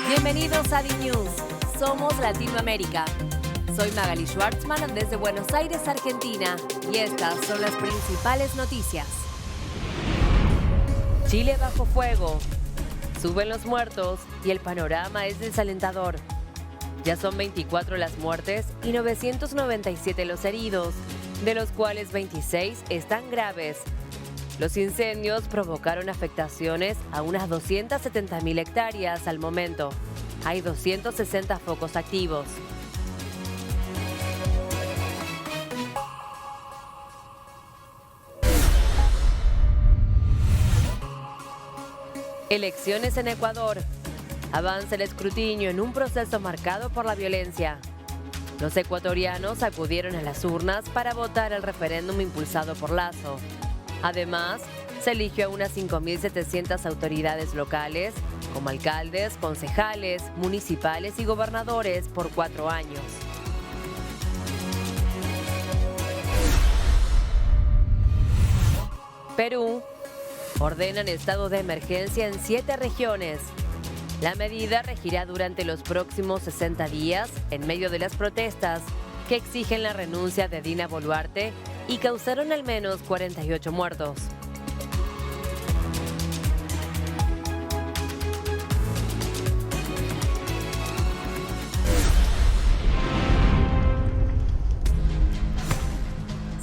Bienvenidos a DNews. Somos Latinoamérica. Soy Magali Schwartzman desde Buenos Aires, Argentina, y estas son las principales noticias. Chile bajo fuego. Suben los muertos y el panorama es desalentador. Ya son 24 las muertes y 997 los heridos, de los cuales 26 están graves. Los incendios provocaron afectaciones a unas 270.000 hectáreas al momento. Hay 260 focos activos. Elecciones en Ecuador. Avanza el escrutinio en un proceso marcado por la violencia. Los ecuatorianos acudieron a las urnas para votar el referéndum impulsado por Lasso. Además, se eligió a unas 5.700 autoridades locales, como alcaldes, concejales, municipales y gobernadores por 4 años. Perú. Ordenan estado de emergencia en 7 regiones. La medida regirá durante los próximos 60 días en medio de las protestas que exigen la renuncia de Dina Boluarte y causaron al menos 48 muertos.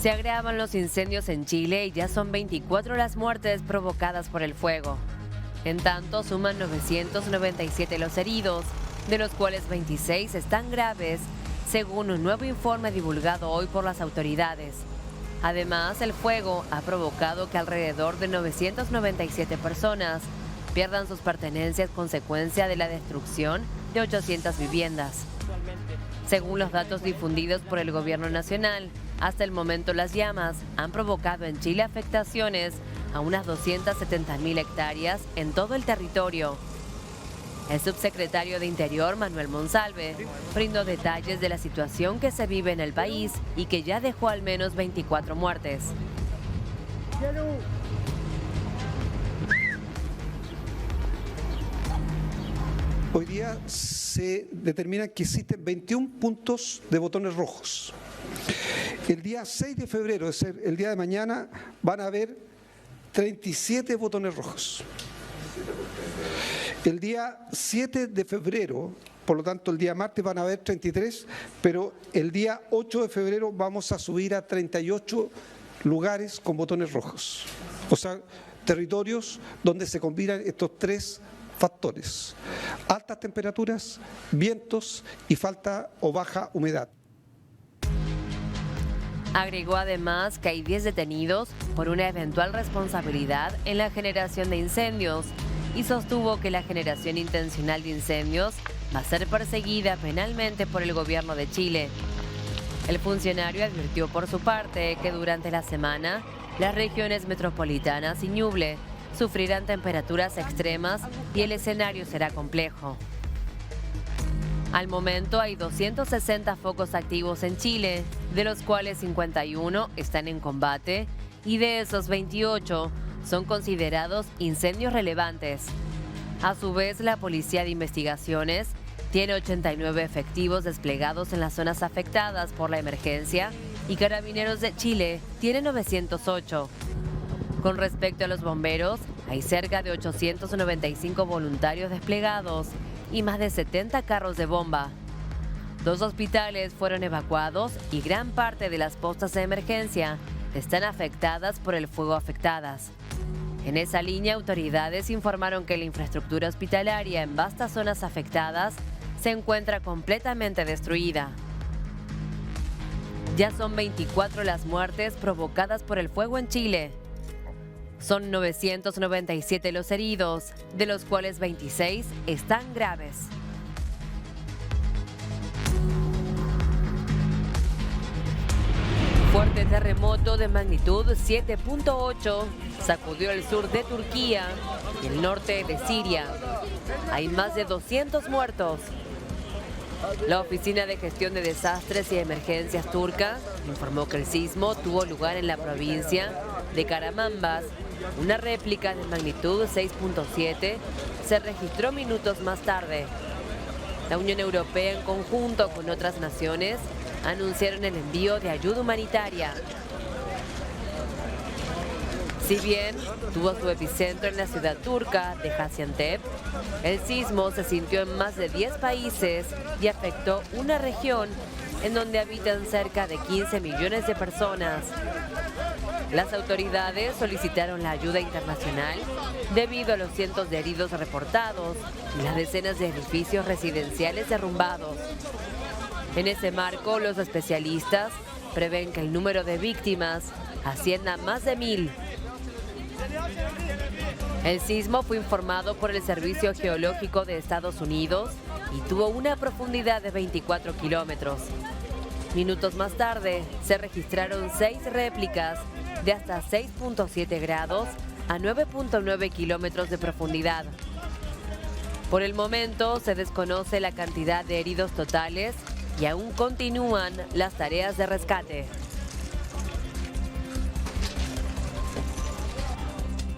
Se agravan los incendios en Chile y ya son 24 las muertes provocadas por el fuego. En tanto, suman 997 los heridos, de los cuales 26 están graves, según un nuevo informe divulgado hoy por las autoridades. Además, el fuego ha provocado que alrededor de 997 personas pierdan sus pertenencias consecuencia de la destrucción de 800 viviendas. Según los datos difundidos por el gobierno nacional, hasta el momento las llamas han provocado en Chile afectaciones a unas 270.000 hectáreas en todo el territorio. El subsecretario de Interior, Manuel Monsalve, brindó detalles de la situación que se vive en el país y que ya dejó al menos 24 muertes. Hoy día se determina que existen 21 puntos de botones rojos. El día 6 de febrero, es decir, el día de mañana, van a haber 37 botones rojos. El día 7 de febrero, por lo tanto el día martes van a haber 33, pero el día 8 de febrero vamos a subir a 38 lugares con botones rojos. O sea, territorios donde se combinan estos 3 factores: altas temperaturas, vientos y falta o baja humedad. Agregó además que hay 10 detenidos por una eventual responsabilidad en la generación de incendios y sostuvo que la generación intencional de incendios va a ser perseguida penalmente por el gobierno de Chile. El funcionario advirtió por su parte que durante la semana las regiones metropolitanas y Ñuble sufrirán temperaturas extremas y el escenario será complejo. Al momento hay 260 focos activos en Chile, de los cuales 51 están en combate y de esos 28 son considerados incendios relevantes. A su vez, la Policía de Investigaciones tiene 89 efectivos desplegados en las zonas afectadas por la emergencia y Carabineros de Chile tiene 908. Con respecto a los bomberos, hay cerca de 895 voluntarios desplegados y más de 70 carros de bomba. 2 hospitales fueron evacuados y gran parte de las postas de emergencia están afectadas por el fuego afectadas. En esa línea, autoridades informaron que la infraestructura hospitalaria en vastas zonas afectadas se encuentra completamente destruida. Ya son 24 las muertes provocadas por el fuego en Chile. Son 997 los heridos, de los cuales 26 están graves. Fuerte terremoto de magnitud 7.8 sacudió el sur de Turquía y el norte de Siria. Hay más de 200 muertos. La Oficina de Gestión de Desastres y Emergencias turca informó que el sismo tuvo lugar en la provincia de Karamambas. Una réplica de magnitud 6.7 se registró minutos más tarde. La Unión Europea, en conjunto con otras naciones, anunciaron el envío de ayuda humanitaria. Si bien tuvo su epicentro en la ciudad turca de Gaziantep, el sismo se sintió en más de 10 países y afectó una región en donde habitan cerca de 15 millones de personas. Las autoridades solicitaron la ayuda internacional debido a los cientos de heridos reportados y las decenas de edificios residenciales derrumbados. En ese marco, los especialistas prevén que el número de víctimas ascienda a más de 1000. El sismo fue informado por el Servicio Geológico de Estados Unidos y tuvo una profundidad de 24 kilómetros. Minutos más tarde, se registraron 6 réplicas de hasta 6.7 grados a 9.9 kilómetros de profundidad. Por el momento, se desconoce la cantidad de heridos totales y aún continúan las tareas de rescate.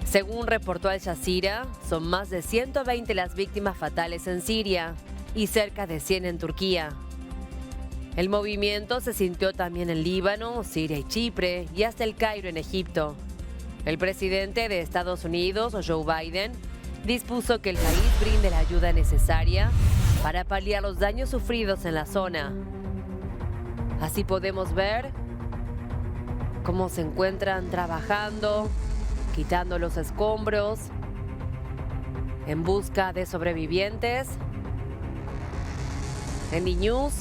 Según reportó Al Jazeera, son más de 120 las víctimas fatales en Siria y cerca de 100 en Turquía. El movimiento se sintió también en Líbano, Siria y Chipre y hasta el Cairo en Egipto. El presidente de Estados Unidos, Joe Biden, dispuso que el país brinde la ayuda necesaria para paliar los daños sufridos en la zona. Así podemos ver cómo se encuentran trabajando, quitando los escombros, en busca de sobrevivientes. En DNews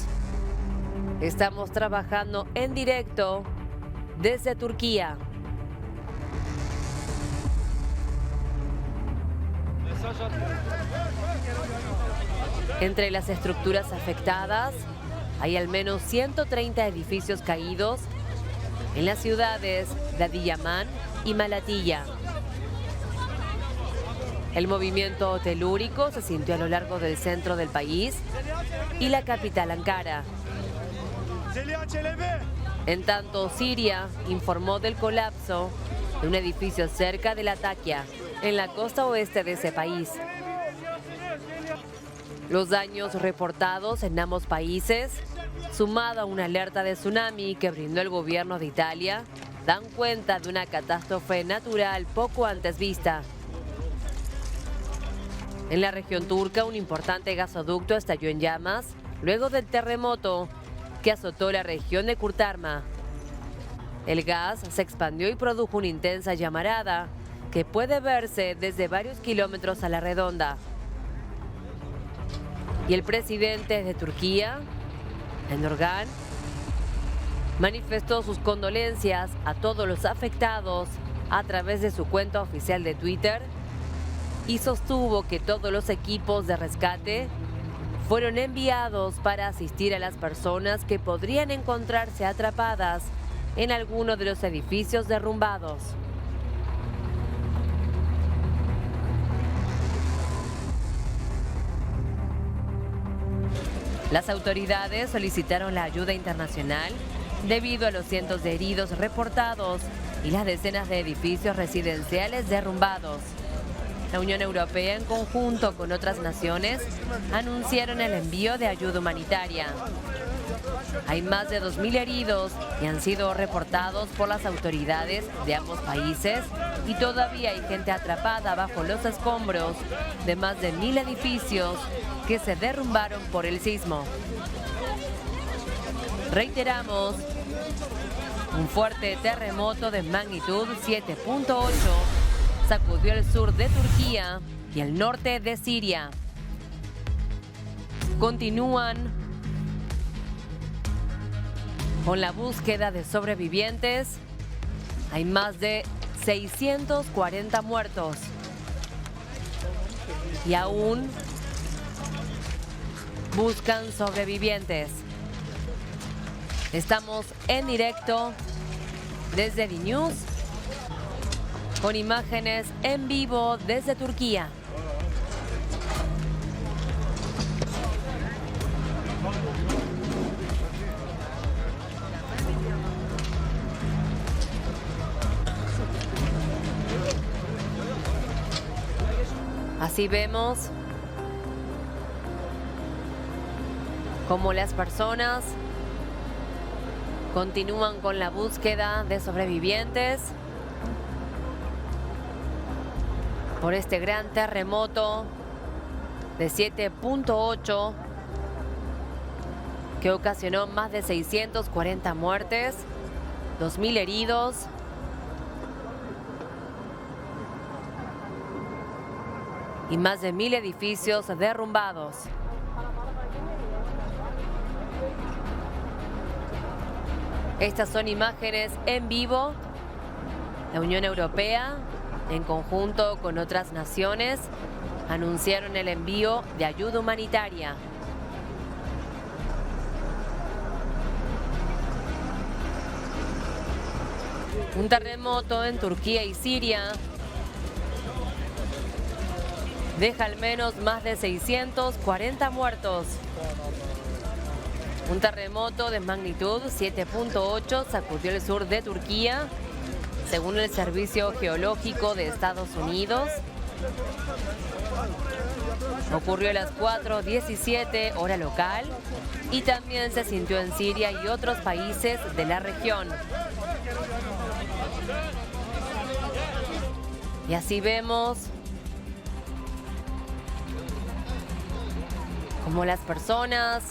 estamos trabajando en directo desde Turquía. Entre las estructuras afectadas hay al menos 130 edificios caídos en las ciudades de Adiyaman y Malatya. El movimiento telúrico se sintió a lo largo del centro del país y la capital Ankara. En tanto, Siria informó del colapso de un edificio cerca de Latakia, en la costa oeste de ese país. Los daños reportados en ambos países, sumado a una alerta de tsunami que brindó el gobierno de Italia, dan cuenta de una catástrofe natural poco antes vista. En la región turca, un importante gasoducto estalló en llamas luego del terremoto que azotó la región de Kurtarma. El gas se expandió y produjo una intensa llamarada que puede verse desde varios kilómetros a la redonda. Y el presidente de Turquía, Erdogan, manifestó sus condolencias a todos los afectados a través de su cuenta oficial de Twitter y sostuvo que todos los equipos de rescate fueron enviados para asistir a las personas que podrían encontrarse atrapadas en alguno de los edificios derrumbados. Las autoridades solicitaron la ayuda internacional debido a los cientos de heridos reportados y las decenas de edificios residenciales derrumbados. La Unión Europea, en conjunto con otras naciones, anunciaron el envío de ayuda humanitaria. Hay más de 2.000 heridos y han sido reportados por las autoridades de ambos países y todavía hay gente atrapada bajo los escombros de más de 1.000 edificios que se derrumbaron por el sismo. Reiteramos, un fuerte terremoto de magnitud 7.8 sacudió el sur de Turquía y el norte de Siria. Continúan con la búsqueda de sobrevivientes. Hay más de 640 muertos y aún buscan sobrevivientes. Estamos en directo desde DNews con imágenes en vivo desde Turquía. Así vemos Cómo las personas continúan con la búsqueda de sobrevivientes por este gran terremoto de 7.8 que ocasionó más de 640 muertes, 2.000 heridos. Y más de 1.000 edificios derrumbados. Estas son imágenes en vivo. La Unión Europea, en conjunto con otras naciones, anunciaron el envío de ayuda humanitaria. Un terremoto en Turquía y Siria deja al menos más de 640 muertos. Un terremoto de magnitud 7.8 sacudió el sur de Turquía, según el Servicio Geológico de Estados Unidos. Ocurrió a las 4:17 hora local y también se sintió en Siria y otros países de la región. Y así vemos como las personas,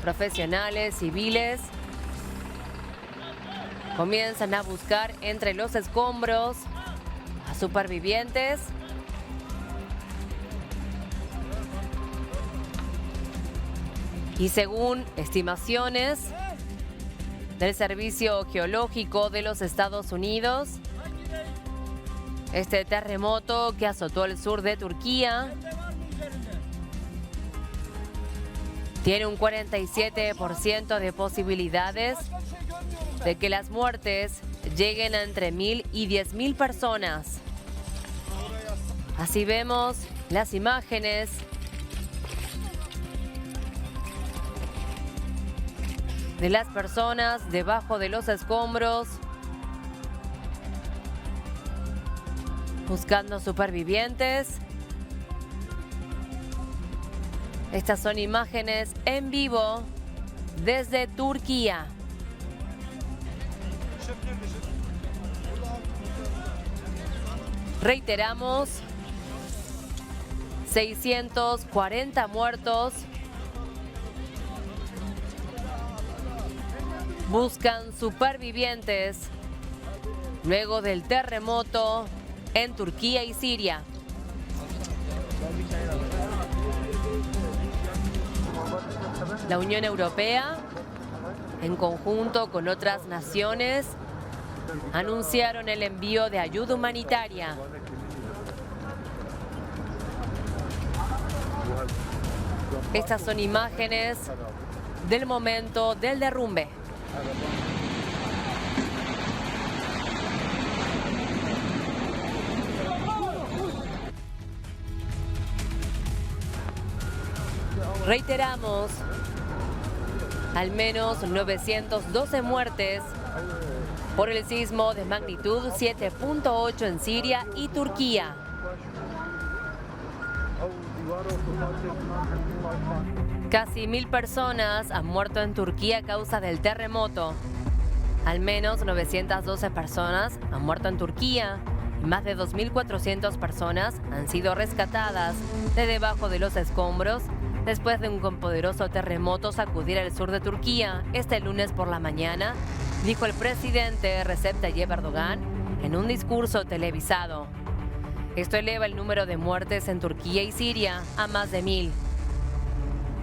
profesionales, civiles, comienzan a buscar entre los escombros a supervivientes. Y según estimaciones del Servicio Geológico de los Estados Unidos, este terremoto que azotó el sur de Turquía tiene un 47% de posibilidades de que las muertes lleguen a entre 1.000 y 10.000 personas. Así vemos las imágenes de las personas debajo de los escombros buscando supervivientes. Estas son imágenes en vivo desde Turquía. Reiteramos, 640 muertos. Buscan supervivientes luego del terremoto en Turquía y Siria. La Unión Europea, en conjunto con otras naciones, anunciaron el envío de ayuda humanitaria. Estas son imágenes del momento del derrumbe. Reiteramos, al menos 912 muertes por el sismo de magnitud 7.8 en Siria y Turquía. Casi 1.000 personas han muerto en Turquía a causa del terremoto. Al menos 912 personas han muerto en Turquía y más de 2.400 personas han sido rescatadas de debajo de los escombros después de un poderoso terremoto sacudir el sur de Turquía este lunes por la mañana, dijo el presidente Recep Tayyip Erdogan en un discurso televisado. Esto eleva el número de muertes en Turquía y Siria a más de 1.000.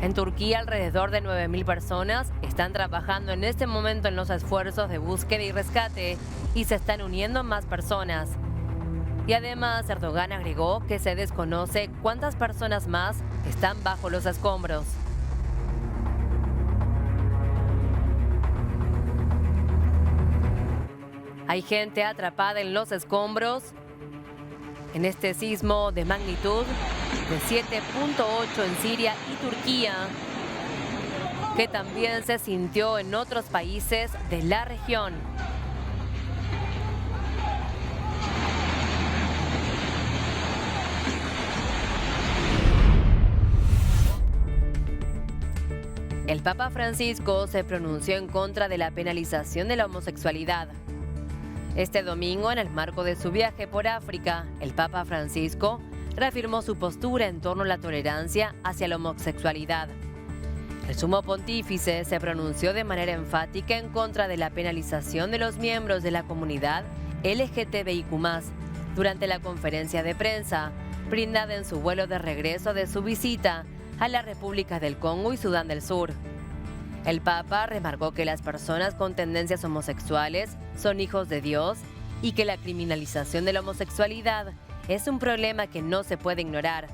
En Turquía, alrededor de 9.000 personas están trabajando en este momento en los esfuerzos de búsqueda y rescate y se están uniendo más personas. Y además, Erdogan agregó que se desconoce cuántas personas más están bajo los escombros. Hay gente atrapada en los escombros en este sismo de magnitud de 7.8 en Siria y Turquía, que también se sintió en otros países de la región. El Papa Francisco se pronunció en contra de la penalización de la homosexualidad. Este domingo, en el marco de su viaje por África, el Papa Francisco reafirmó su postura en torno a la tolerancia hacia la homosexualidad. El sumo pontífice se pronunció de manera enfática en contra de la penalización de los miembros de la comunidad LGTBIQ+, durante la conferencia de prensa, brindada en su vuelo de regreso de su visita a la República del Congo y Sudán del Sur. El Papa remarcó que las personas con tendencias homosexuales son hijos de Dios y que la criminalización de la homosexualidad es un problema que no se puede ignorar.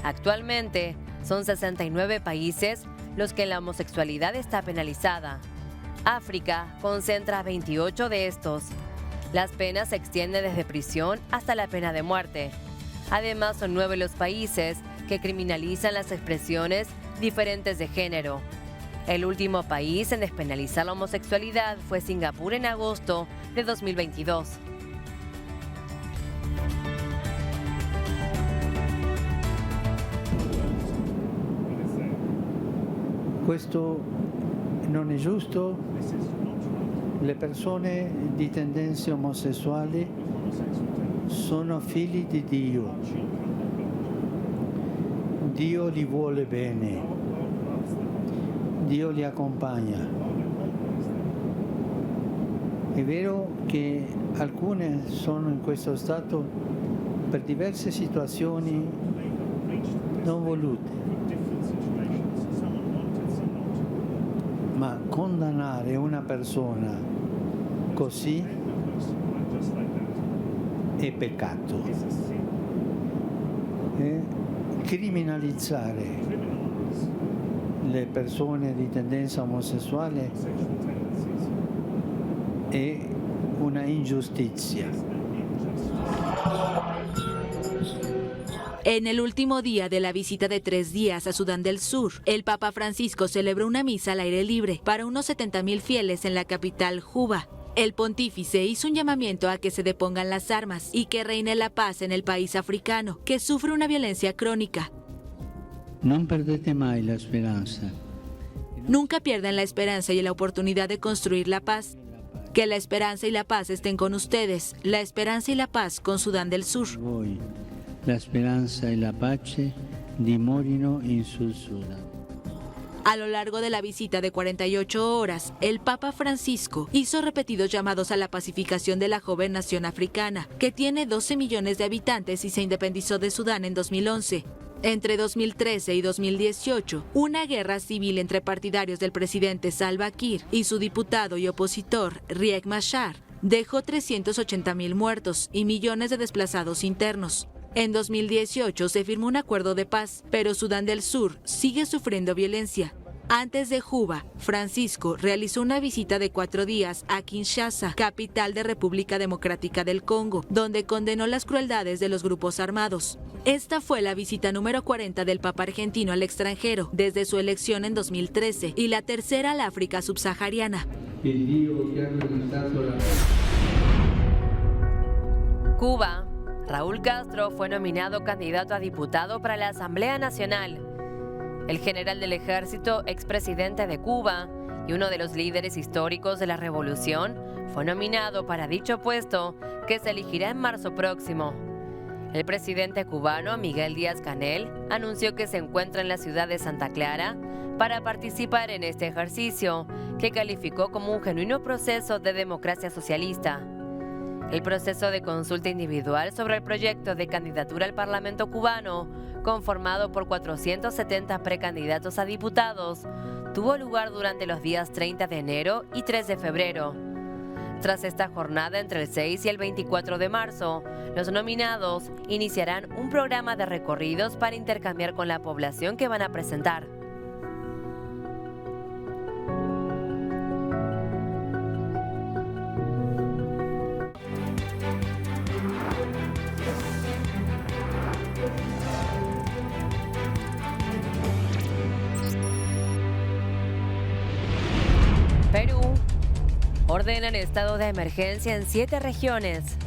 Actualmente, son 69 países los que la homosexualidad está penalizada. África concentra 28 de estos. Las penas se extienden desde prisión hasta la pena de muerte. Además, son 9 los países que criminalizan las expresiones diferentes de género. El último país en despenalizar la homosexualidad fue Singapur en agosto de 2022. Questo non è giusto. Le persone di tendenze omosessuali sono figli di Dio. Dio li vuole bene. Dio li accompagna. È vero che alcune sono in questo stato per diverse situazioni non volute. Ma condannare una persona così è peccato. Criminalizzare le persone di tendenza omosessuale è una ingiustizia. En el último día de la visita de 3 días a Sudán del Sur, el Papa Francisco celebró una misa al aire libre para unos 70,000 fieles en la capital, Juba. El pontífice hizo un llamamiento a que se depongan las armas y que reine la paz en el país africano, que sufre una violencia crónica. Non perdete mai la speranza. Nunca pierdan la esperanza y la oportunidad de construir la paz. Que la esperanza y la paz estén con ustedes. La esperanza y la paz con Sudán del Sur. Voi, la speranza e la pace dimorino in Sud Sudan. A lo largo de la visita de 48 horas, el Papa Francisco hizo repetidos llamados a la pacificación de la joven nación africana, que tiene 12 millones de habitantes y se independizó de Sudán en 2011. Entre 2013 y 2018, una guerra civil entre partidarios del presidente Salva Kiir y su diputado y opositor Riek Machar dejó 380,000 muertos y millones de desplazados internos. En 2018 se firmó un acuerdo de paz, pero Sudán del Sur sigue sufriendo violencia. Antes de Juba, Francisco realizó una visita de 4 días a Kinshasa, capital de República Democrática del Congo, donde condenó las crueldades de los grupos armados. Esta fue la visita número 40 del Papa argentino al extranjero desde su elección en 2013 y la tercera al África subsahariana. Cuba. Raúl Castro fue nominado candidato a diputado para la Asamblea Nacional. El general del ejército, expresidente de Cuba y uno de los líderes históricos de la revolución, fue nominado para dicho puesto, que se elegirá en marzo próximo. El presidente cubano, Miguel Díaz-Canel, anunció que se encuentra en la ciudad de Santa Clara para participar en este ejercicio, que calificó como un genuino proceso de democracia socialista. El proceso de consulta individual sobre el proyecto de candidatura al Parlamento cubano, conformado por 470 precandidatos a diputados, tuvo lugar durante los días 30 de enero y 3 de febrero. Tras esta jornada entre el 6 y el 24 de marzo, los nominados iniciarán un programa de recorridos para intercambiar con la población que van a presentar. Perú. Ordenan estado de emergencia en 7 regiones.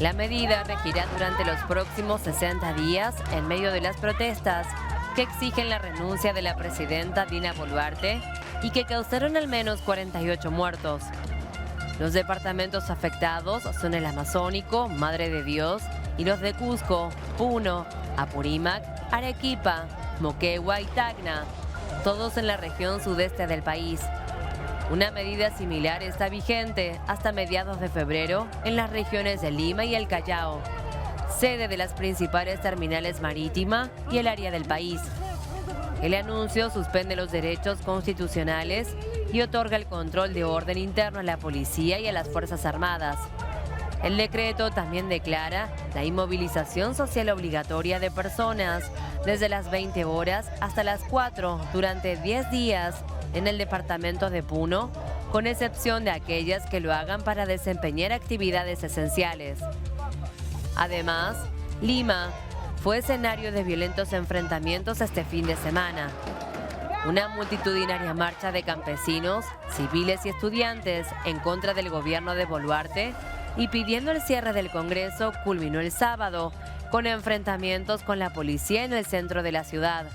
La medida regirá durante los próximos 60 días en medio de las protestas que exigen la renuncia de la presidenta Dina Boluarte y que causaron al menos 48 muertos. Los departamentos afectados son el Amazónico, Madre de Dios, y los de Cusco, Puno, Apurímac, Arequipa, Moquegua y Tacna, todos en la región sudeste del país. Una medida similar está vigente hasta mediados de febrero en las regiones de Lima y el Callao, sede de las principales terminales marítima y el área del país. El anuncio suspende los derechos constitucionales y otorga el control de orden interno a la policía y a las Fuerzas Armadas. El decreto también declara la inmovilización social obligatoria de personas desde las 20 horas hasta las 4 durante 10 días en el departamento de Puno, con excepción de aquellas que lo hagan para desempeñar actividades esenciales. Además, Lima fue escenario de violentos enfrentamientos este fin de semana. Una multitudinaria marcha de campesinos, civiles y estudiantes en contra del gobierno de Boluarte y pidiendo el cierre del Congreso culminó el sábado con enfrentamientos con la policía en el centro de la ciudad.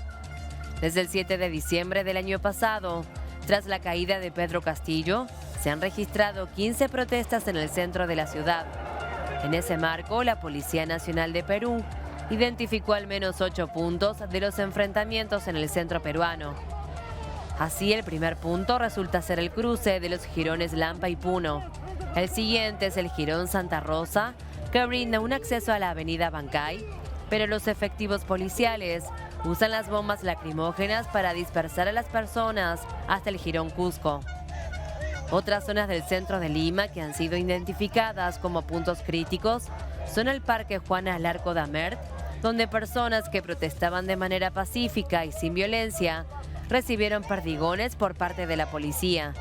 Desde el 7 de diciembre del año pasado, tras la caída de Pedro Castillo, se han registrado 15 protestas en el centro de la ciudad. En ese marco, la Policía Nacional de Perú identificó al menos 8 puntos de los enfrentamientos en el centro peruano. Así, el primer punto resulta ser el cruce de los jirones Lampa y Puno. El siguiente es el jirón Santa Rosa, que brinda un acceso a la avenida Bancay, pero los efectivos policiales usan las bombas lacrimógenas para dispersar a las personas hasta el jirón Cusco. Otras zonas del centro de Lima que han sido identificadas como puntos críticos son el Parque Juana Larco Damert, donde personas que protestaban de manera pacífica y sin violencia recibieron perdigones por parte de la policía.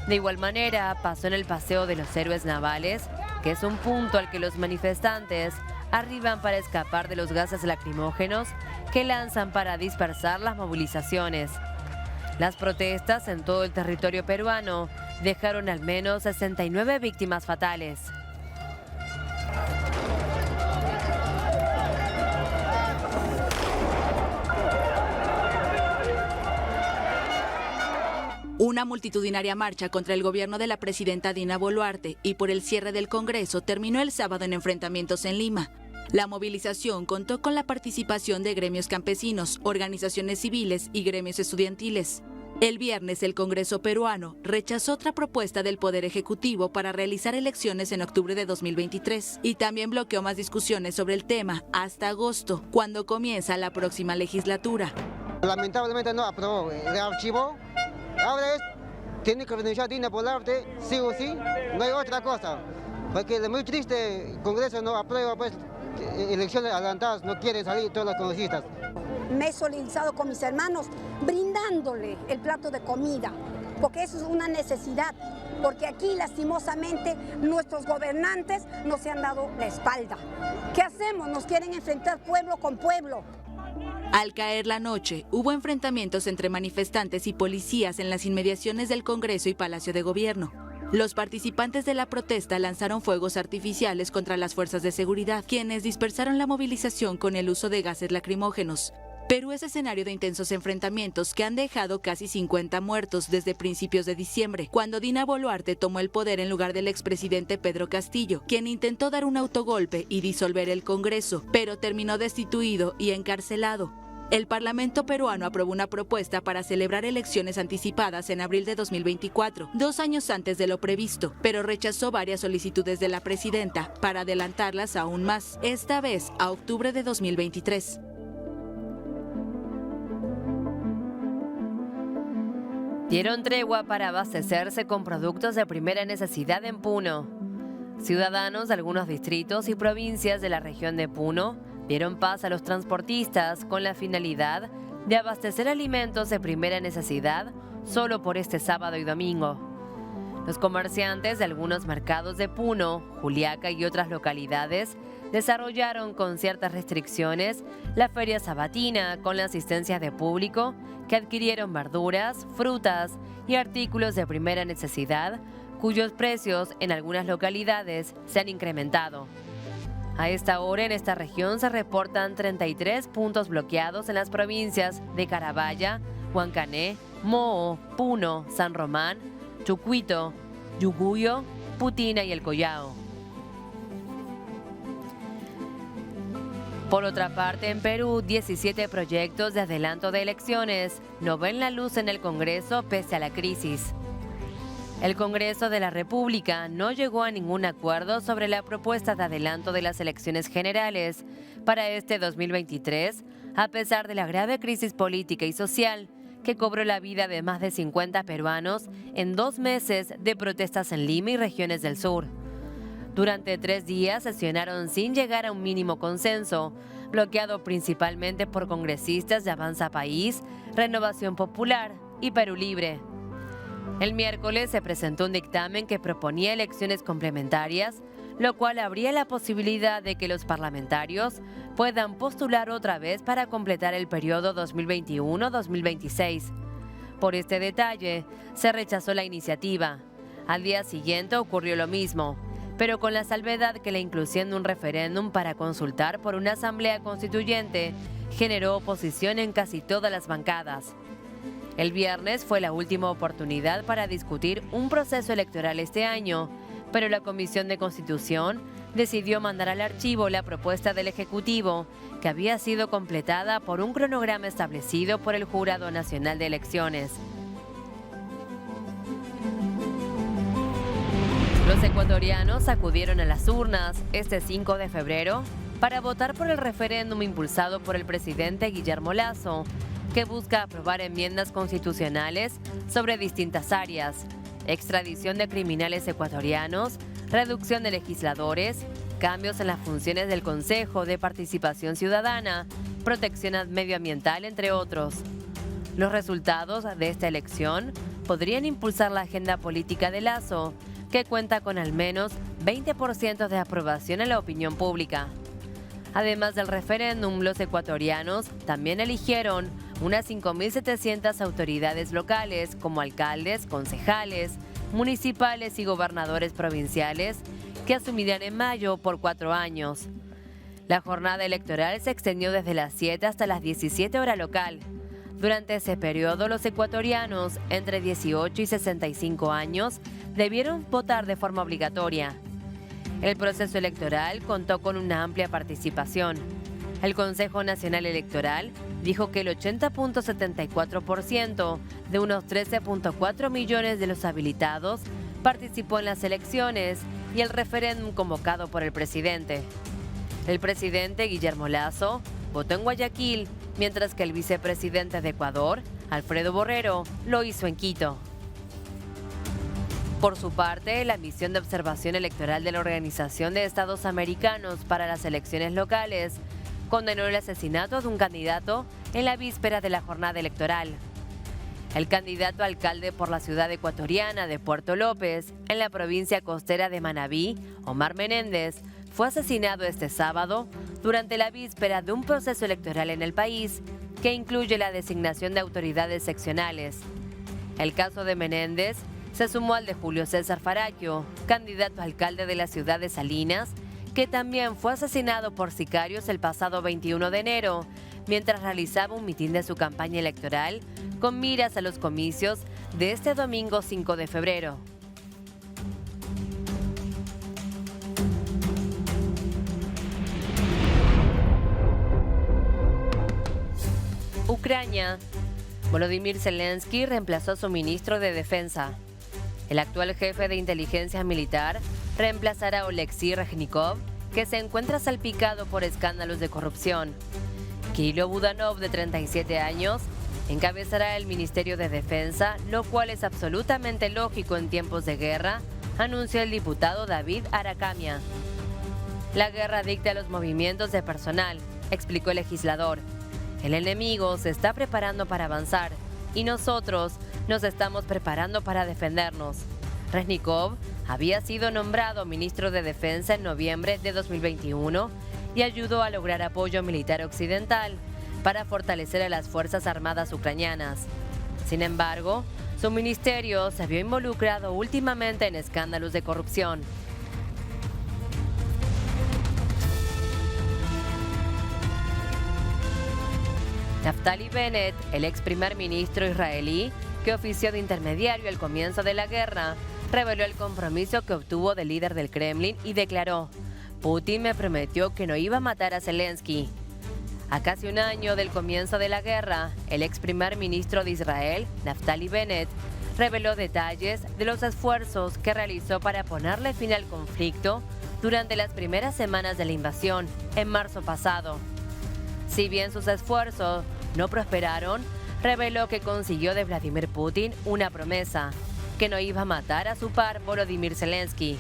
De igual manera, pasó en el Paseo de los Héroes Navales, que es un punto al que los manifestantes arriban para escapar de los gases lacrimógenos que lanzan para dispersar las movilizaciones. Las protestas en todo el territorio peruano dejaron al menos 69 víctimas fatales. Una multitudinaria marcha contra el gobierno de la presidenta Dina Boluarte y por el cierre del Congreso terminó el sábado en enfrentamientos en Lima. La movilización contó con la participación de gremios campesinos, organizaciones civiles y gremios estudiantiles. El viernes, el Congreso peruano rechazó otra propuesta del Poder Ejecutivo para realizar elecciones en octubre de 2023 y también bloqueó más discusiones sobre el tema hasta agosto, cuando comienza la próxima legislatura. Lamentablemente no aprobó, le archivó. Ahora tiene que renunciar Dina Boluarte, sí o sí, no hay otra cosa. Porque es muy triste, el Congreso no aprueba pues, elecciones adelantadas, no quieren salir todos los congresistas. Me he solidarizado con mis hermanos brindándole el plato de comida, porque eso es una necesidad, porque aquí lastimosamente nuestros gobernantes no se han dado la espalda. ¿Qué hacemos? Nos quieren enfrentar pueblo con pueblo. Al caer la noche, hubo enfrentamientos entre manifestantes y policías en las inmediaciones del Congreso y Palacio de Gobierno. Los participantes de la protesta lanzaron fuegos artificiales contra las fuerzas de seguridad, quienes dispersaron la movilización con el uso de gases lacrimógenos. Perú es escenario de intensos enfrentamientos que han dejado casi 50 muertos desde principios de diciembre, cuando Dina Boluarte tomó el poder en lugar del expresidente Pedro Castillo, quien intentó dar un autogolpe y disolver el Congreso, pero terminó destituido y encarcelado. El Parlamento peruano aprobó una propuesta para celebrar elecciones anticipadas en abril de 2024, 2 años antes de lo previsto, pero rechazó varias solicitudes de la presidenta para adelantarlas aún más, esta vez a octubre de 2023. Dieron tregua para abastecerse con productos de primera necesidad en Puno. Ciudadanos de algunos distritos y provincias de la región de Puno dieron paz a los transportistas con la finalidad de abastecer alimentos de primera necesidad solo por este sábado y domingo. Los comerciantes de algunos mercados de Puno, Juliaca y otras localidades desarrollaron con ciertas restricciones la feria sabatina con la asistencia de público que adquirieron verduras, frutas y artículos de primera necesidad cuyos precios en algunas localidades se han incrementado. A esta hora en esta región se reportan 33 puntos bloqueados en las provincias de Carabaya, Huancané, Moho, Puno, San Román, Chucuito, Yucuyo, Putina y el Collao. Por otra parte, en Perú, 17 proyectos de adelanto de elecciones no ven la luz en el Congreso pese a la crisis. El Congreso de la República no llegó a ningún acuerdo sobre la propuesta de adelanto de las elecciones generales para este 2023, a pesar de la grave crisis política y social que cobró la vida de más de 50 peruanos en 2 meses de protestas en Lima y regiones del sur. Durante 3 días sesionaron sin llegar a un mínimo consenso, bloqueado principalmente por congresistas de Avanza País, Renovación Popular y Perú Libre. El miércoles se presentó un dictamen que proponía elecciones complementarias, lo cual abría la posibilidad de que los parlamentarios puedan postular otra vez para completar el periodo 2021-2026. Por este detalle, se rechazó la iniciativa. Al día siguiente ocurrió lo mismo, pero con la salvedad que la inclusión de un referéndum para consultar por una asamblea constituyente generó oposición en casi todas las bancadas. El viernes fue la última oportunidad para discutir un proceso electoral este año, pero la Comisión de Constitución decidió mandar al archivo la propuesta del Ejecutivo, que había sido completada por un cronograma establecido por el Jurado Nacional de Elecciones. Los ecuatorianos acudieron a las urnas este 5 de febrero para votar por el referéndum impulsado por el presidente Guillermo Lasso, que busca aprobar enmiendas constitucionales sobre distintas áreas: extradición de criminales ecuatorianos, reducción de legisladores, cambios en las funciones del Consejo de Participación Ciudadana, protección medioambiental, entre otros. Los resultados de esta elección podrían impulsar la agenda política de Lasso, que cuenta con al menos 20% de aprobación en la opinión pública. Además del referéndum, los ecuatorianos también eligieron unas 5.700 autoridades locales, como alcaldes, concejales, municipales y gobernadores provinciales, que asumirán en mayo por 4 años. La jornada electoral se extendió desde las 7 hasta las 17 horas local. Durante ese periodo, los ecuatorianos entre 18 y 65 años debieron votar de forma obligatoria. El proceso electoral contó con una amplia participación. El Consejo Nacional Electoral dijo que el 80.74% de unos 13.4 millones de los habilitados participó en las elecciones y el referéndum convocado por el presidente. El presidente Guillermo Lasso votó en Guayaquil, mientras que el vicepresidente de Ecuador, Alfredo Borrero, lo hizo en Quito. Por su parte, la misión de observación electoral de la Organización de Estados Americanos para las elecciones locales condenó el asesinato de un candidato en la víspera de la jornada electoral. El candidato a alcalde por la ciudad ecuatoriana de Puerto López, en la provincia costera de Manabí, Omar Menéndez, fue asesinado este sábado durante la víspera de un proceso electoral en el país que incluye la designación de autoridades seccionales. El caso de Menéndez se sumó al de Julio César Faraquio, candidato a alcalde de la ciudad de Salinas, que también fue asesinado por sicarios el pasado 21 de enero, mientras realizaba un mitin de su campaña electoral con miras a los comicios de este domingo 5 de febrero. Ucrania. Volodymyr Zelensky reemplazó a su ministro de Defensa. El actual jefe de inteligencia militar reemplazará a Oleksiy Reznikov, que se encuentra salpicado por escándalos de corrupción. Kirilo Budanov, de 37 años, encabezará el Ministerio de Defensa, lo cual es absolutamente lógico en tiempos de guerra, anunció el diputado David Aracamia. La guerra dicta los movimientos de personal, explicó el legislador. El enemigo se está preparando para avanzar y nosotros nos estamos preparando para defendernos. Reznikov había sido nombrado ministro de Defensa en noviembre de 2021 y ayudó a lograr apoyo militar occidental para fortalecer a las Fuerzas Armadas ucranianas. Sin embargo, su ministerio se vio involucrado últimamente en escándalos de corrupción. Naftali Bennett, el ex primer ministro israelí, que ofició de intermediario al comienzo de la guerra, reveló el compromiso que obtuvo del líder del Kremlin y declaró: Putin me prometió que no iba a matar a Zelensky. A casi un año del comienzo de la guerra, el ex primer ministro de Israel, Naftali Bennett, reveló detalles de los esfuerzos que realizó para ponerle fin al conflicto durante las primeras semanas de la invasión, en marzo pasado. Si bien sus esfuerzos no prosperaron, reveló que consiguió de Vladimir Putin una promesa: que no iba a matar a su par Volodymyr Zelensky.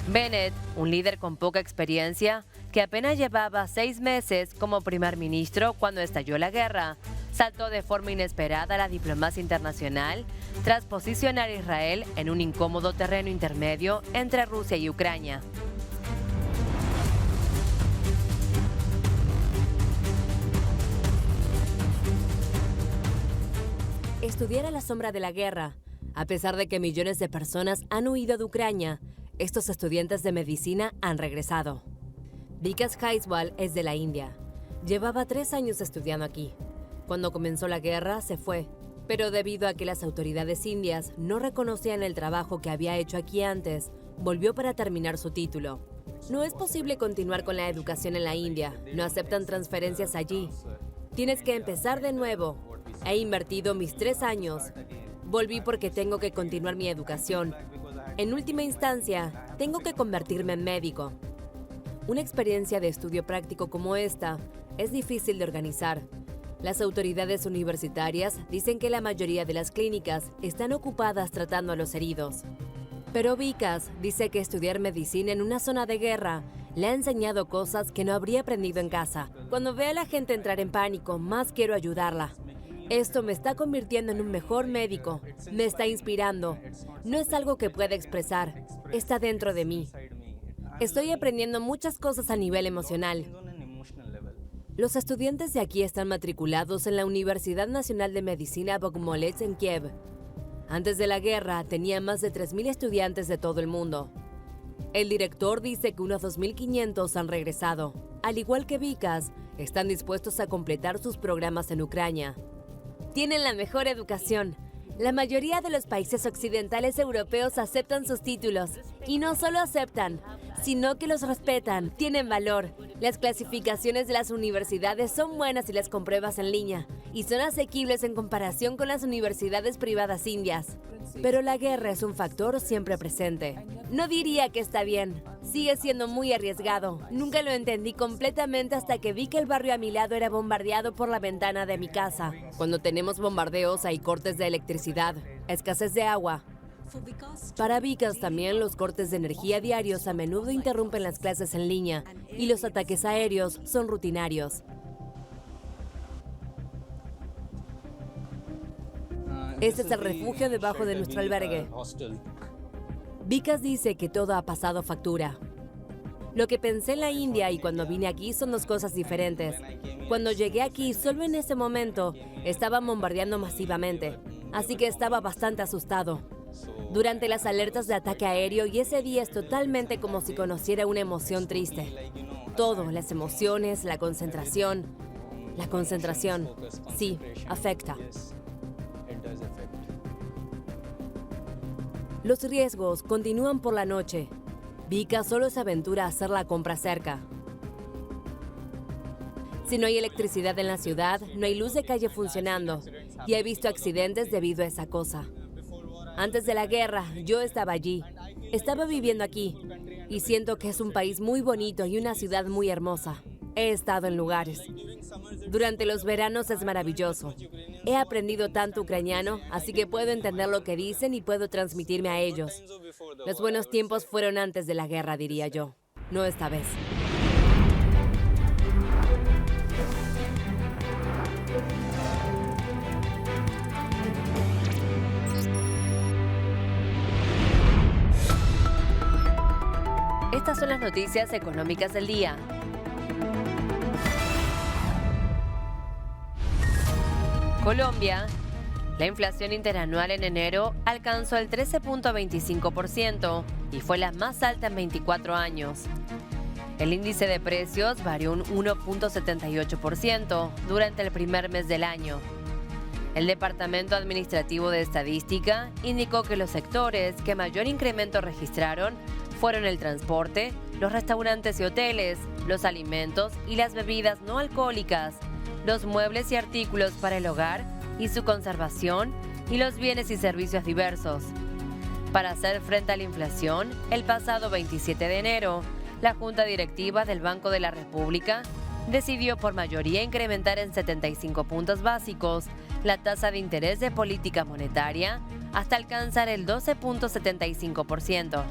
Bennett, un líder con poca experiencia, que apenas llevaba 6 meses como primer ministro cuando estalló la guerra, saltó de forma inesperada a la diplomacia internacional tras posicionar a Israel en un incómodo terreno intermedio entre Rusia y Ucrania. Estudiar a la sombra de la guerra. A pesar de que millones de personas han huido de Ucrania, estos estudiantes de medicina han regresado. Vikas Jaiswal es de la India. Llevaba 3 años estudiando aquí. Cuando comenzó la guerra, se fue, pero debido a que las autoridades indias no reconocían el trabajo que había hecho aquí antes, volvió para terminar su título. No es posible continuar con la educación en la India, no aceptan transferencias allí. Tienes que empezar de nuevo. He invertido mis 3 años. Volví porque tengo que continuar mi educación. En última instancia, tengo que convertirme en médico. Una experiencia de estudio práctico como esta es difícil de organizar. Las autoridades universitarias dicen que la mayoría de las clínicas están ocupadas tratando a los heridos. Pero Vikas dice que estudiar medicina en una zona de guerra le ha enseñado cosas que no habría aprendido en casa. Cuando veo a la gente entrar en pánico, más quiero ayudarla. Esto me está convirtiendo en un mejor médico, me está inspirando. No es algo que pueda expresar, está dentro de mí. Estoy aprendiendo muchas cosas a nivel emocional. Los estudiantes de aquí están matriculados en la Universidad Nacional de Medicina Bogomolets en Kiev. Antes de la guerra, tenía más de 3.000 estudiantes de todo el mundo. El director dice que unos 2.500 han regresado. Al igual que Vikas, están dispuestos a completar sus programas en Ucrania. Tienen la mejor educación. La mayoría de los países occidentales europeos aceptan sus títulos. Y no solo aceptan, sino que los respetan, tienen valor. Las clasificaciones de las universidades son buenas si las compruebas en línea y son asequibles en comparación con las universidades privadas indias. Pero la guerra es un factor siempre presente. No diría que está bien, sigue siendo muy arriesgado. Nunca lo entendí completamente hasta que vi que el barrio a mi lado era bombardeado por la ventana de mi casa. Cuando tenemos bombardeos hay cortes de electricidad, escasez de agua. Para Vikas también los cortes de energía diarios a menudo interrumpen las clases en línea y los ataques aéreos son rutinarios. Este es el refugio debajo de nuestro albergue. Vikas dice que todo ha pasado factura. Lo que pensé en la India y cuando vine aquí son 2 cosas diferentes. Cuando llegué aquí, solo en ese momento, estaban bombardeando masivamente, así que estaba bastante asustado. Durante las alertas de ataque aéreo y ese día es totalmente como si conociera una emoción triste. Todo, las emociones, la concentración, sí, afecta. Los riesgos continúan por la noche. Vikas solo se aventura a hacer la compra cerca. Si no hay electricidad en la ciudad, no hay luz de calle funcionando. Y he visto accidentes debido a esa cosa. Antes de la guerra, yo estaba allí. Estaba viviendo aquí. Y siento que es un país muy bonito y una ciudad muy hermosa. He estado en lugares. Durante los veranos es maravilloso. He aprendido tanto ucraniano, así que puedo entender lo que dicen y puedo transmitirme a ellos. Los buenos tiempos fueron antes de la guerra, diría yo. No esta vez. Estas son las noticias económicas del día. Colombia. La inflación interanual en enero alcanzó el 13.25% y fue la más alta en 24 años. El índice de precios varió un 1.78% durante el primer mes del año. El Departamento Administrativo de Estadística indicó que los sectores que mayor incremento registraron fueron el transporte, los restaurantes y hoteles, los alimentos y las bebidas no alcohólicas, los muebles y artículos para el hogar y su conservación y los bienes y servicios diversos. Para hacer frente a la inflación, el pasado 27 de enero, la Junta Directiva del Banco de la República decidió por mayoría incrementar en 75 puntos básicos la tasa de interés de política monetaria hasta alcanzar el 12.75%.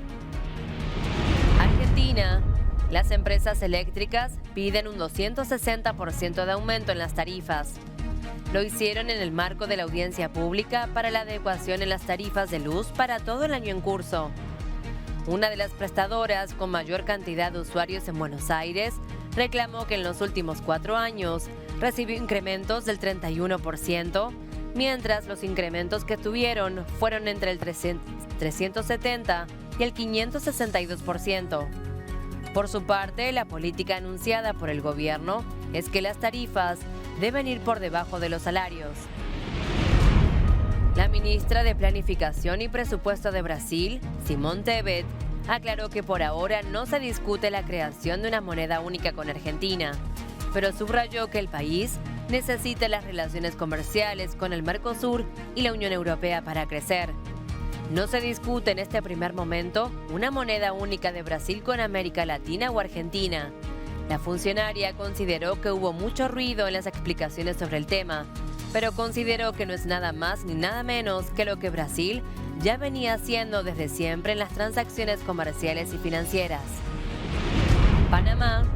Argentina. Las empresas eléctricas piden un 260% de aumento en las tarifas. Lo hicieron en el marco de la audiencia pública para la adecuación en las tarifas de luz para todo el año en curso. Una de las prestadoras con mayor cantidad de usuarios en Buenos Aires reclamó que en los últimos 4 años recibió incrementos del 31%, mientras los incrementos que tuvieron fueron entre el 370 y el 562%. Por su parte, la política anunciada por el gobierno es que las tarifas deben ir por debajo de los salarios. La ministra de Planificación y Presupuesto de Brasil, Simone Tebet, aclaró que por ahora no se discute la creación de una moneda única con Argentina, pero subrayó que el país necesita las relaciones comerciales con el Mercosur y la Unión Europea para crecer. No se discute en este primer momento una moneda única de Brasil con América Latina o Argentina. La funcionaria consideró que hubo mucho ruido en las explicaciones sobre el tema, pero consideró que no es nada más ni nada menos que lo que Brasil ya venía haciendo desde siempre en las transacciones comerciales y financieras. Panamá.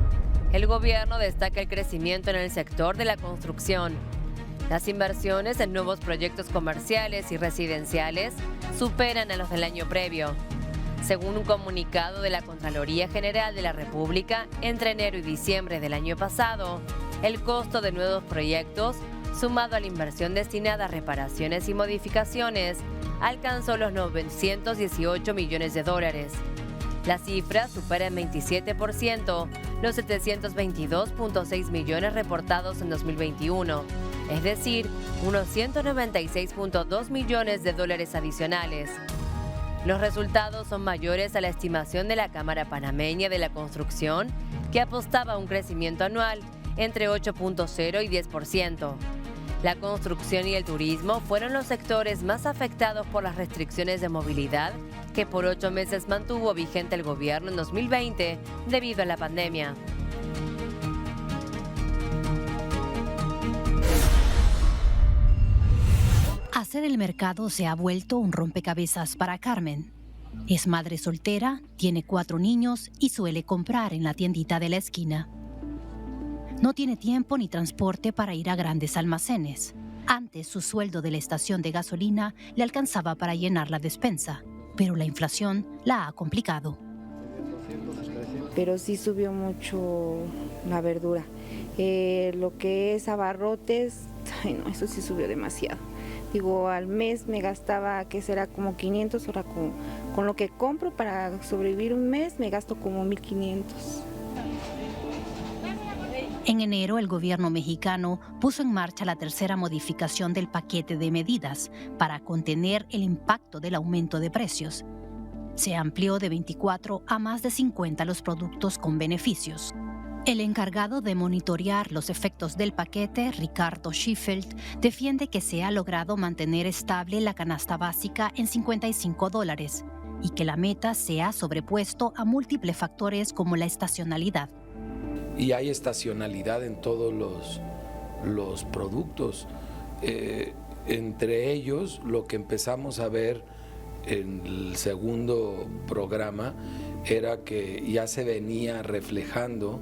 El gobierno destaca el crecimiento en el sector de la construcción. Las inversiones en nuevos proyectos comerciales y residenciales superan a los del año previo. Según un comunicado de la Contraloría General de la República, entre enero y diciembre del año pasado, el costo de nuevos proyectos, sumado a la inversión destinada a reparaciones y modificaciones, alcanzó los 918 millones de dólares. La cifra supera en 27% los 722.6 millones reportados en 2021, es decir, unos 196.2 millones de dólares adicionales. Los resultados son mayores a la estimación de la Cámara Panameña de la Construcción, que apostaba a un crecimiento anual entre 8.0 y 10%. La construcción y el turismo fueron los sectores más afectados por las restricciones de movilidad que por 8 meses mantuvo vigente el gobierno en 2020 debido a la pandemia. Hacer el mercado se ha vuelto un rompecabezas para Carmen. Es madre soltera, tiene 4 niños y suele comprar en la tiendita de la esquina. No tiene tiempo ni transporte para ir a grandes almacenes. Antes, su sueldo de la estación de gasolina le alcanzaba para llenar la despensa, pero la inflación la ha complicado. Pero sí subió mucho la verdura. Lo que es abarrotes, eso sí subió demasiado. Digo, al mes me gastaba, que será como 500, ahora con lo que compro para sobrevivir un mes me gasto como 1.500. En enero, el gobierno mexicano puso en marcha la tercera modificación del paquete de medidas para contener el impacto del aumento de precios. Se amplió de 24 a más de 50 los productos con beneficios. El encargado de monitorear los efectos del paquete, Ricardo Schiffelt, defiende que se ha logrado mantener estable la canasta básica en $55 y que la meta se ha sobrepuesto a múltiples factores como la estacionalidad. Y hay estacionalidad en todos los productos. Entre ellos, lo que empezamos a ver en el segundo programa era que ya se venía reflejando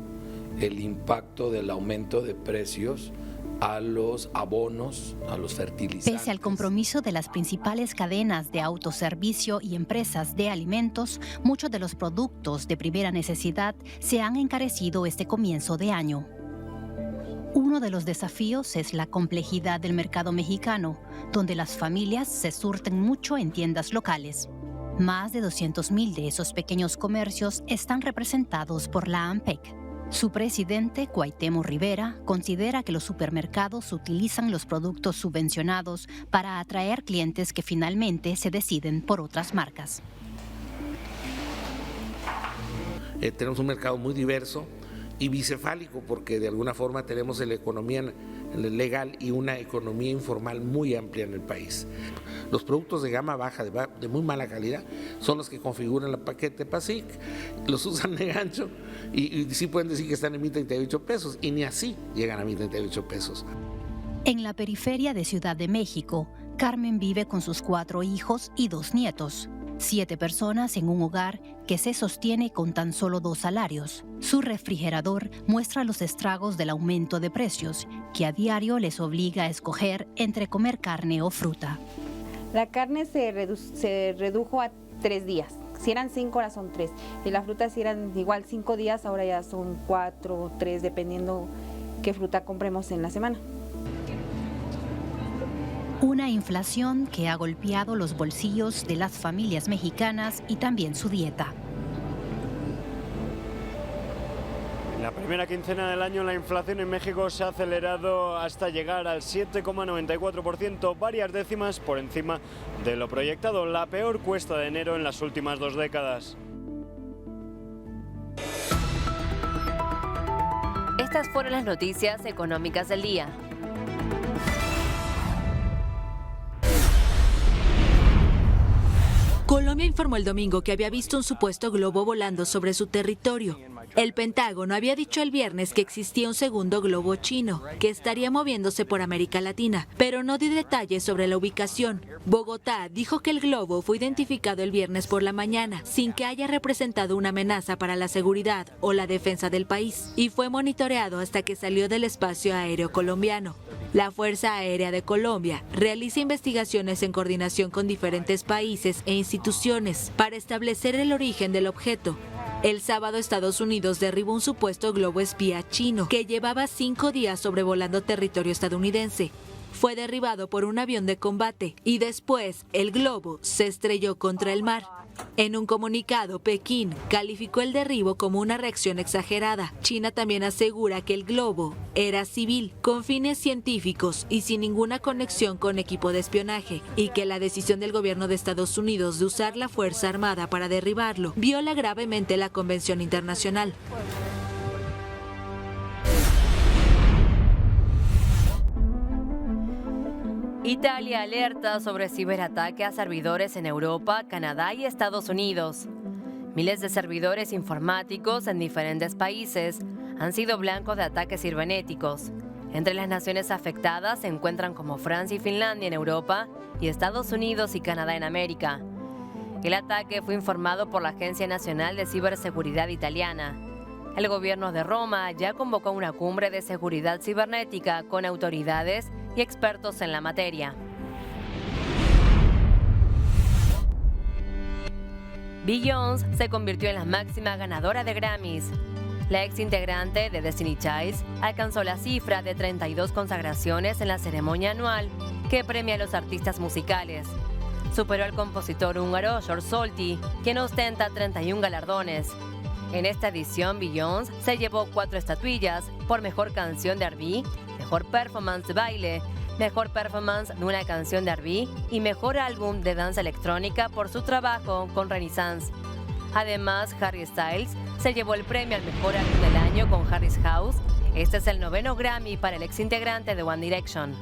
el impacto del aumento de precios a los abonos, a los fertilizantes. Pese al compromiso de las principales cadenas de autoservicio y empresas de alimentos, muchos de los productos de primera necesidad se han encarecido este comienzo de año. Uno de los desafíos es la complejidad del mercado mexicano, donde las familias se surten mucho en tiendas locales. Más de 200.000 de esos pequeños comercios están representados por la AMPEC. Su presidente, Cuauhtémoc Rivera, considera que los supermercados utilizan los productos subvencionados para atraer clientes que finalmente se deciden por otras marcas. Tenemos un mercado muy diverso y bicefálico porque de alguna forma tenemos la economía legal y una economía informal muy amplia en el país. Los productos de gama baja, de muy mala calidad, son los que configuran el paquete PASIC, los usan de gancho y sí pueden decir que están en 1.038 pesos y ni así llegan a 1.038 pesos. En la periferia de Ciudad de México, Carmen vive con sus 4 hijos y 2 nietos. 7 personas en un hogar que se sostiene con tan solo 2 salarios. Su refrigerador muestra los estragos del aumento de precios, que a diario les obliga a escoger entre comer carne o fruta. La carne se redujo a 3 días. Si eran 5, ahora son 3. Y las frutas si eran igual 5 días, ahora ya son 4 o 3, dependiendo qué fruta compremos en la semana. Una inflación que ha golpeado los bolsillos de las familias mexicanas y también su dieta. En la primera quincena del año la inflación en México se ha acelerado hasta llegar al 7,94%, varias décimas por encima de lo proyectado, la peor cuesta de enero en las últimas 2 décadas. Estas fueron las noticias económicas del día. Colombia informó el domingo que había visto un supuesto globo volando sobre su territorio. El Pentágono había dicho el viernes que existía un segundo globo chino, que estaría moviéndose por América Latina, pero no dio detalles sobre la ubicación. Bogotá dijo que el globo fue identificado el viernes por la mañana, sin que haya representado una amenaza para la seguridad o la defensa del país, y fue monitoreado hasta que salió del espacio aéreo colombiano. La Fuerza Aérea de Colombia realiza investigaciones en coordinación con diferentes países e instituciones para establecer el origen del objeto. El sábado Estados Unidos derribó un supuesto globo espía chino que llevaba 5 días sobrevolando territorio estadounidense. Fue derribado por un avión de combate y después el globo se estrelló contra el mar. En un comunicado, Pekín calificó el derribo como una reacción exagerada. China también asegura que el globo era civil, con fines científicos y sin ninguna conexión con equipo de espionaje, y que la decisión del gobierno de Estados Unidos de usar la Fuerza Armada para derribarlo viola gravemente la Convención Internacional. Italia alerta sobre ciberataque a servidores en Europa, Canadá y Estados Unidos. Miles de servidores informáticos en diferentes países han sido blancos de ataques cibernéticos. Entre las naciones afectadas se encuentran como Francia y Finlandia en Europa y Estados Unidos y Canadá en América. El ataque fue informado por la Agencia Nacional de Ciberseguridad italiana. El gobierno de Roma ya convocó una cumbre de seguridad cibernética con autoridades y expertos en la materia. Beyoncé se convirtió en la máxima ganadora de Grammys. La ex integrante de Destiny Child alcanzó la cifra de 32 consagraciones en la ceremonia anual que premia a los artistas musicales. Superó al compositor húngaro George Solti, quien ostenta 31 galardones. En esta edición, Beyoncé se llevó 4 estatuillas por mejor canción de R&B, mejor performance de baile, mejor performance de una canción de R&B y mejor álbum de danza electrónica por su trabajo con Renaissance. Además, Harry Styles se llevó el premio al mejor álbum del año con Harry's House. Este es el 9º Grammy para el ex integrante de One Direction.